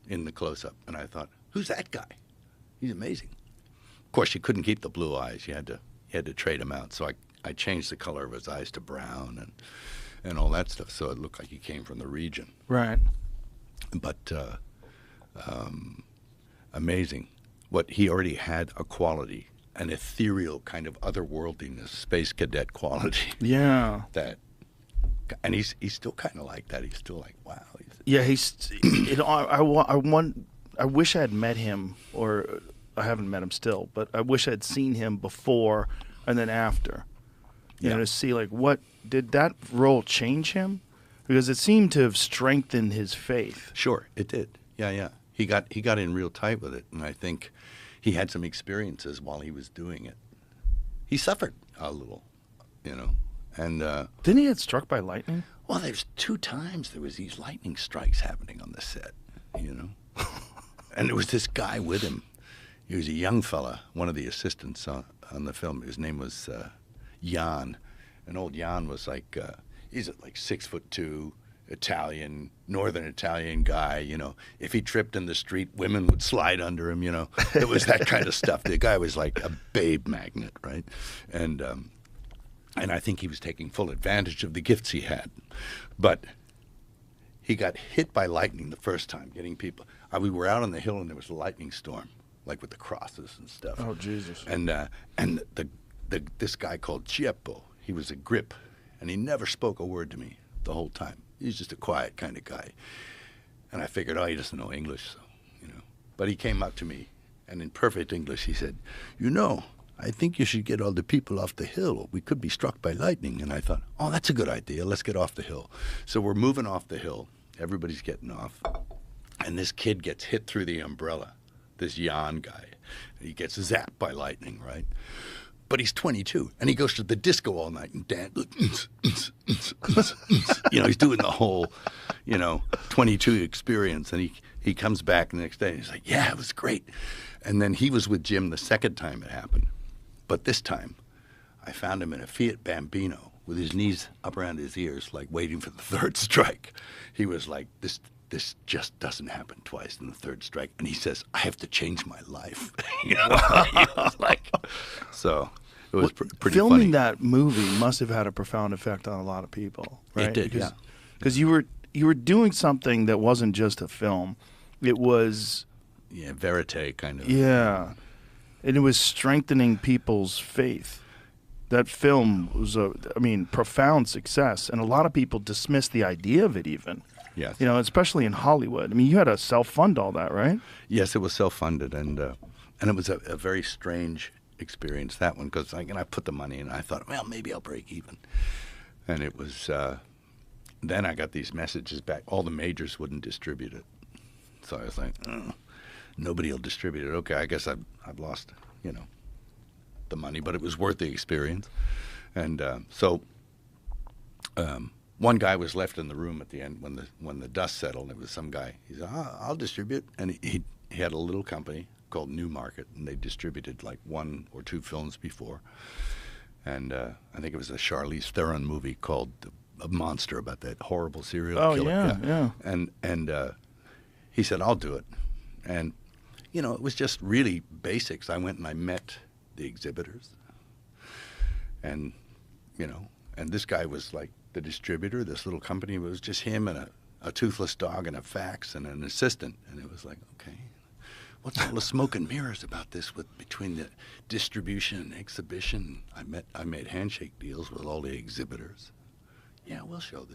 in the close-up, and I thought, who's that guy? He's amazing. Of course, you couldn't keep the blue eyes. You had to trade him out. So I changed the color of his eyes to brown and all that stuff, so it looked like he came from the region. Right. But amazing. What he already had a quality, an ethereal kind of otherworldliness, space cadet quality. Yeah. And he's still kind of like that. He's still like, wow. Yeah, I wish I had met him, or I haven't met him still, but I wish I'd seen him before and then after. You know, to see, like, what did that role change him? Because it seemed to have strengthened his faith. Sure, it did. Yeah. He got in real tight with it, and I think he had some experiences while he was doing it. He suffered a little, you know, and didn't he get struck by lightning? Well, there's 2 times there was these lightning strikes happening on the set, you know, and there was this guy with him. He was a young fella, one of the assistants on the film. His name was Jan, and old Jan was like he's like 6'2", Italian, northern Italian guy, you know. If he tripped in the street, women would slide under him, you know. It was that kind of stuff. The guy was like a babe magnet, right? And I think he was taking full advantage of the gifts he had. But he got hit by lightning the first time, getting people. We were out on the hill and there was a lightning storm, like with the crosses and stuff. Oh, Jesus. And this guy called Chieppo, he was a grip, and he never spoke a word to me the whole time. He's just a quiet kind of guy. And I figured, he doesn't know English, so, you know. But he came up to me, and in perfect English, he said, you know, I think you should get all the people off the hill. We could be struck by lightning. And I thought, that's a good idea. Let's get off the hill. So we're moving off the hill. Everybody's getting off. And this kid gets hit through the umbrella, this Jan guy. He gets zapped by lightning, right? But he's 22, and he goes to the disco all night and dance. You know, he's doing the whole, 22 experience. And he comes back the next day, and he's like, yeah, it was great. And then he was with Jim the second time it happened. But this time, I found him in a Fiat Bambino with his knees up around his ears, like waiting for the third strike. He was like, this just doesn't happen twice in the third strike. And he says, I have to change my life. He was like, so it was pretty funny. Filming that movie must have had a profound effect on a lot of people, right? It did, yeah. Because you were doing something that wasn't just a film. It was... Yeah, verite kind of. Yeah. And it was strengthening people's faith. That film was profound success. And a lot of people dismissed the idea of it even. Yes. You know, especially in Hollywood. I mean, you had to self-fund all that, right? Yes, it was self-funded, and it was a very strange experience, that one, because I put the money in, and I thought, well, maybe I'll break even. And it was, then I got these messages back. All the majors wouldn't distribute it. So I was like, nobody will distribute it. Okay, I guess I've lost, the money, but it was worth the experience. And so one guy was left in the room at the end when the dust settled. It was some guy. He said, I'll distribute. And he had a little company called New Market, and they distributed like 1 or 2 films before. And I think it was a Charlize Theron movie called A Monster, about that horrible serial killer. Oh, yeah. And he said, I'll do it. And, it was just really basics. I went and I met the exhibitors. And, and this guy was like the distributor, this little company. It was just him and a toothless dog and a fax and an assistant. And it was like, okay, what's all the smoke and mirrors about this between the distribution and exhibition? I made handshake deals with all the exhibitors. Yeah, we'll show this.